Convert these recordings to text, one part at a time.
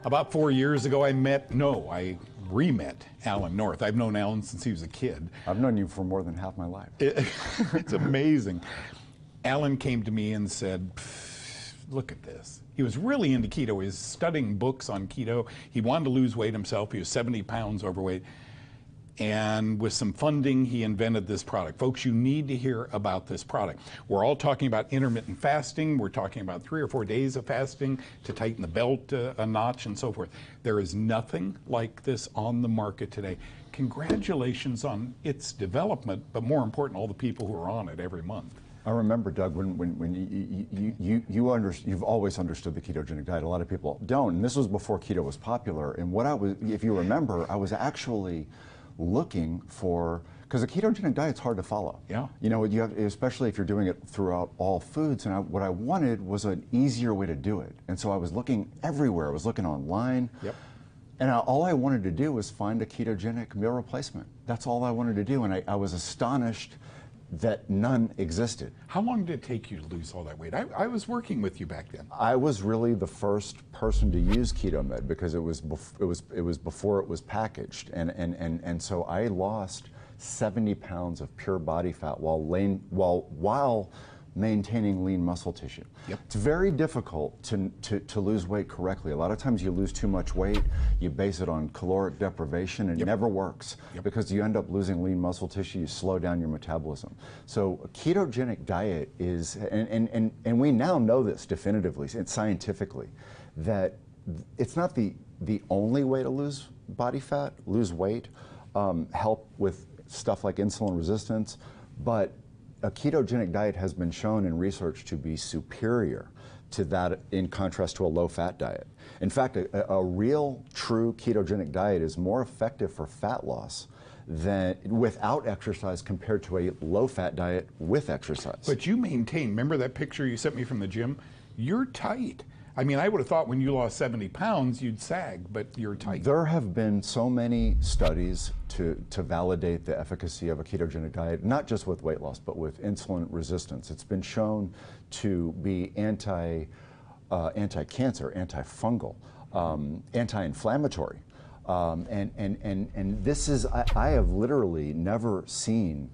About 4 years ago, I re-met Alan North. I've known Alan since he was a kid. I've known you for more than half my life. It's amazing. Alan came to me and said, look at this. He was really into keto. He was studying books on keto. He wanted to lose weight himself. He was 70 pounds overweight. And with some funding, he invented this product. Folks, you need to hear about this product. We're all talking about intermittent fasting. We're talking about 3 or 4 days of fasting to tighten the belt a notch and so forth. There is nothing like this on the market today. Congratulations on its development, but more important, all the people who are on it every month. I remember, Doug, when you've always understood the ketogenic diet. A lot of people don't, and this was before keto was popular. And what I was, if you remember, I was actually looking for, because a ketogenic diet's hard to follow. Yeah. You know, you have, especially if you're doing it throughout all foods. And what I wanted was an easier way to do it. And so I was looking everywhere. I was looking online. Yep. And all I wanted to do was find a ketogenic meal replacement. That's all I wanted to do. And I was astonished that none existed. How long did it take you to lose all that weight? I was working with you back then. I was really the first person to use KetoMed because it was before it was packaged, and so I lost 70 pounds of pure body fat while maintaining lean muscle tissue. Yep. It's very difficult to lose weight correctly. A lot of times you lose too much weight, you base it on caloric deprivation, and it never works because you end up losing lean muscle tissue, you slow down your metabolism. So a ketogenic diet is, and we now know this definitively, scientifically, that it's not the only way to lose body fat, lose weight, help with stuff like insulin resistance, but a ketogenic diet has been shown in research to be superior to that in contrast to a low-fat diet. In fact, a real, true ketogenic diet is more effective for fat loss than without exercise compared to a low-fat diet with exercise. But you maintain, remember that picture you sent me from the gym? You're tight. I mean, I would have thought when you lost 70 pounds, you'd sag, but you're tight. There have been so many studies to validate the efficacy of a ketogenic diet, not just with weight loss, but with insulin resistance. It's been shown to be anti-cancer, antifungal, anti-inflammatory. And this is, I have literally never seen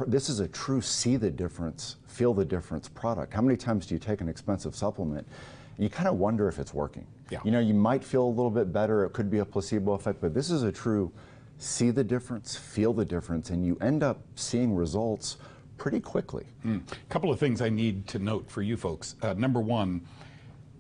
this is a true see the difference, feel the difference product. How many times do you take an expensive supplement and you kind of wonder if it's working? Yeah. You know, you might feel a little bit better, it could be a placebo effect, but this is a true see the difference, feel the difference, and you end up seeing results pretty quickly. A couple of things I need to note for you folks. Number one,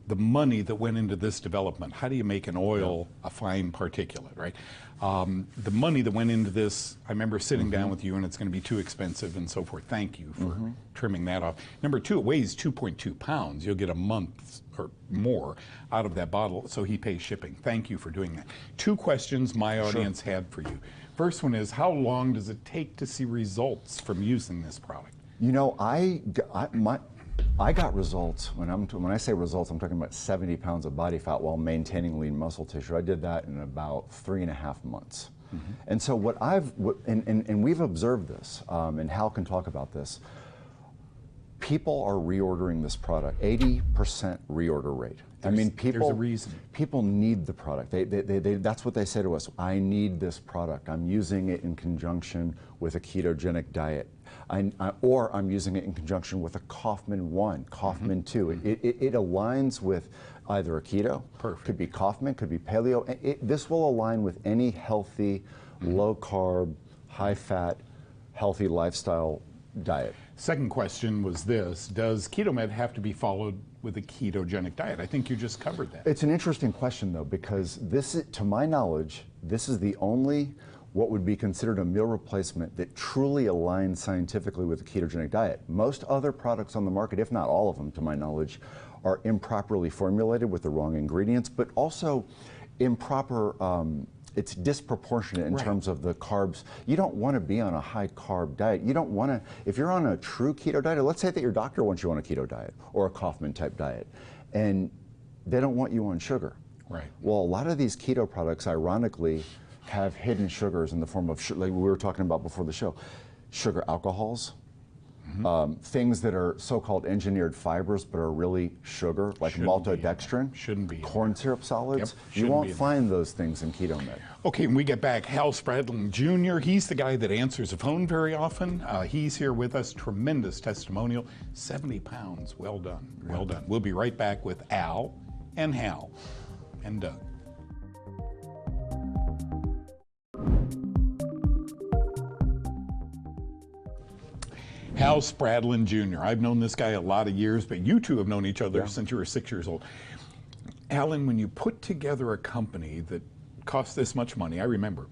the money that went into this development. How do you make an oil a fine particulate, right? The money that went into this, I remember sitting down with you and it's going to be too expensive and so forth. Thank you for trimming that off. Number two, it weighs 2.2 pounds. You'll get a month or more out of that bottle, so he pays shipping. Thank you for doing that. Two questions my audience had for you. First one is, how long does it take to see results from using this product? You know, I got results, when I say results, I'm talking about 70 pounds of body fat while maintaining lean muscle tissue. I did that in about 3.5 months. And so and we've observed this, and Hal can talk about this, people are reordering this product, 80% reorder rate. I mean, there's a reason. People need the product. That's what they say to us. I need this product. I'm using it in conjunction with a ketogenic diet. Or I'm using it in conjunction with a Kaufman 1, Kaufman 2. It aligns with either a keto, could be Kaufman, could be paleo. This will align with any healthy, low carb, high fat, healthy lifestyle diet. Second question was this: does KetoMed have to be followed with a ketogenic diet? I think you just covered that. It's an interesting question though, because this is, to my knowledge, this is the only what would be considered a meal replacement that truly aligns scientifically with a ketogenic diet. Most other products on the market, if not all of them to my knowledge, are improperly formulated with the wrong ingredients, but also improper, it's disproportionate in terms of the carbs. You don't want to be on a high carb diet. You don't want to, if you're on a true keto diet, let's say that your doctor wants you on a keto diet or a Kaufman type diet, and they don't want you on sugar. Right. Well, a lot of these keto products, ironically, have hidden sugars in the form of, like we were talking about before the show, sugar alcohols, Things that are so-called engineered fibers but are really sugar, like maltodextrin, shouldn't be corn syrup solids. You shouldn't won't be find those things in KetoMed. Okay, when we get back, Hal Spradlin Jr., he's the guy that answers the phone very often. He's here with us, tremendous testimonial, 70 pounds, well done, well done. We'll be right back with Al and Hal and Doug. Hal Spradlin Jr. I've known this guy a lot of years, but you two have known each other since you were 6 years old. Alan, when you put together a company that cost this much money, I remember,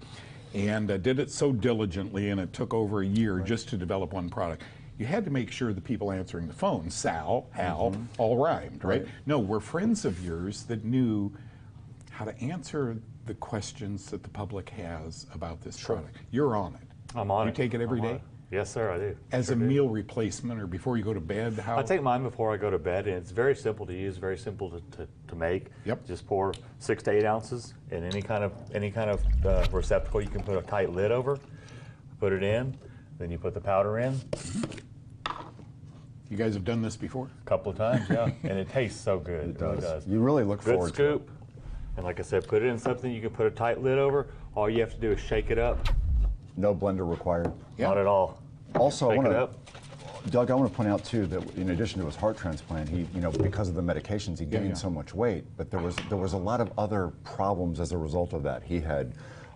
and did it so diligently, and it took over a year just to develop one product, you had to make sure the people answering the phone, Sal, Hal, all rhymed, right? No, we're friends of yours that knew how to answer the questions that the public has about this product. You're on it. I'm on it. You take it every day? Yes, sir, I do. As a meal replacement or before you go to bed? How? I take mine before I go to bed, and it's very simple to use, very simple to make. Yep. Just pour 6 to 8 ounces in any kind of receptacle. You can put a tight lid over, put it in, then you put the powder in. You guys have done this before? A couple of times, yeah. And it tastes so good. It really does. You really look Good forward to it. scoop. And like I said, put it in something you can put a tight lid over. All you have to do is shake it up. No blender required. Not at all. Also, Shake I want it to, up. Doug, I want to point out too that in addition to his heart transplant, he, because of the medications, he gained so much weight. But there was a lot of other problems as a result of that. He had,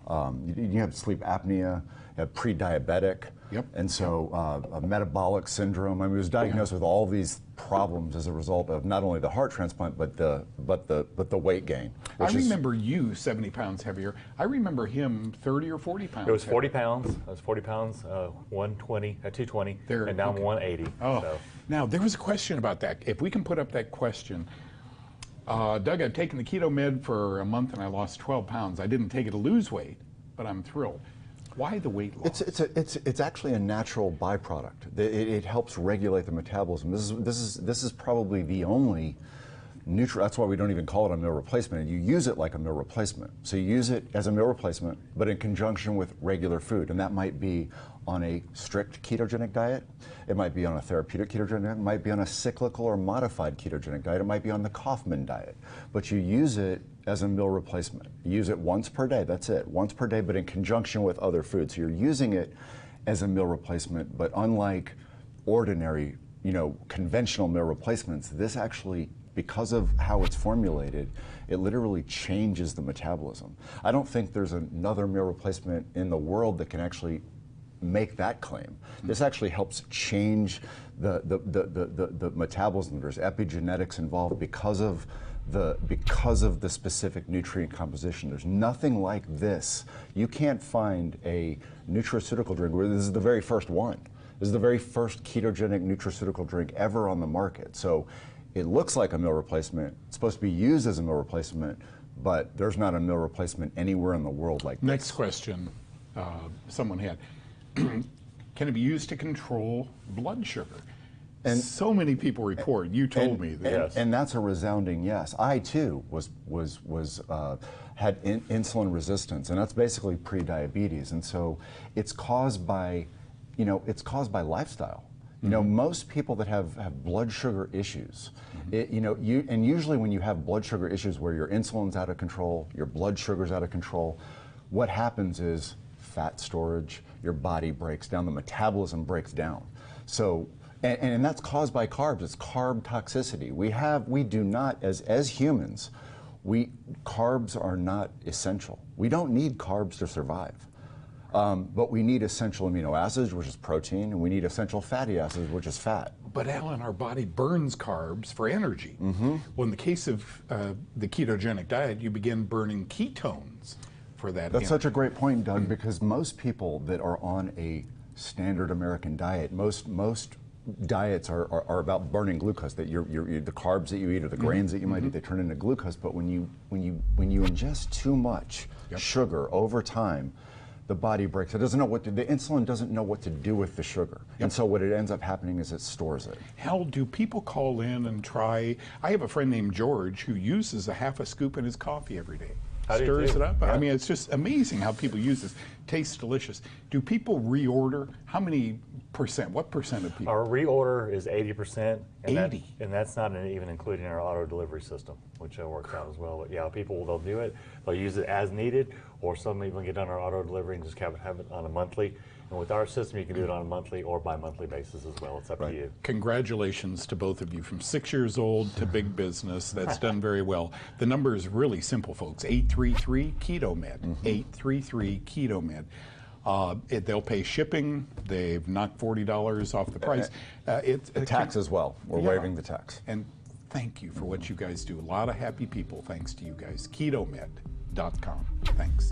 you have sleep apnea, you have pre-diabetic, and so a metabolic syndrome. I mean, he was diagnosed with all these problems as a result of not only the heart transplant but the weight gain. I remember you 70 pounds heavier. I remember him 30 or 40 pounds. It was 40 pounds. It was 40 pounds, 220, and now I'm 180. Oh, so. Now there was a question about that. If we can put up that question. Doug, I've taken the KetoMed for a month and I lost 12 pounds. I didn't take it to lose weight, but I'm thrilled. Why the weight loss? It's actually a natural byproduct. It helps regulate the metabolism. This is probably the only that's why we don't even call it a meal replacement. You use it like a meal replacement. So you use it as a meal replacement, but in conjunction with regular food, and that might be on a strict ketogenic diet. It might be on a therapeutic ketogenic diet. It might be on a cyclical or modified ketogenic diet. It might be on the Kaufman diet. But you use it as a meal replacement. You use it once per day, that's it. Once per day, but in conjunction with other foods. So you're using it as a meal replacement, but unlike ordinary, conventional meal replacements, this actually, because of how it's formulated, it literally changes the metabolism. I don't think there's another meal replacement in the world that can actually make that claim. This actually helps change the metabolism. There's epigenetics involved because of the specific nutrient composition. There's nothing like this. You can't find a nutraceutical drink where this is the very first one. This is the very first ketogenic nutraceutical drink ever on the market. So it looks like a meal replacement. It's supposed to be used as a meal replacement, but there's not a meal replacement anywhere in the world like this. Next question someone had. Can it be used to control blood sugar? And so many people report. You told me that. Yes. And that's a resounding yes. I too had insulin resistance, and that's basically pre-diabetes. And so it's caused by, lifestyle. Most people that have blood sugar issues, and usually when you have blood sugar issues where your insulin's out of control, your blood sugar's out of control, what happens is fat storage, your body breaks down, the metabolism breaks down. So, and that's caused by carbs. It's carb toxicity. We do not, as humans, carbs are not essential. We don't need carbs to survive. But we need essential amino acids, which is protein, and we need essential fatty acids, which is fat. But Alan, our body burns carbs for energy. Well, in the case of the ketogenic diet, you begin burning ketones for that. That's such a great point, Doug, because most people that are on a standard American diet, most diets are about burning glucose. That the carbs that you eat or the grains that you might eat, they turn into glucose. But when you ingest too much sugar over time, the body breaks. It doesn't know the insulin doesn't know what to do with the sugar. And so what it ends up happening is it stores it. Hal, do people call in and try? I have a friend named George who uses a half a scoop in his coffee every day. Stirs it up. Yeah. I mean, it's just amazing how people use this. tastes delicious. Do people reorder? How many percent? What percent of people? Our reorder is 80%. And 80? And that's not even including our auto delivery system, which works out as well. But yeah, people, they'll do it. They'll use it as needed, or some even get on our auto delivery and just have it on a monthly. And with our system, you can do it on a monthly or bi-monthly basis as well. It's up to you. Congratulations to both of you, from 6 years old to big business. That's done very well. The number is really simple, folks. 833-KetoMed. 833-KetoMed. They'll pay shipping. They've knocked $40 off the price. The tax as well. We're waiving the tax. And thank you for what you guys do. A lot of happy people thanks to you guys. KetoMed.com. Thanks.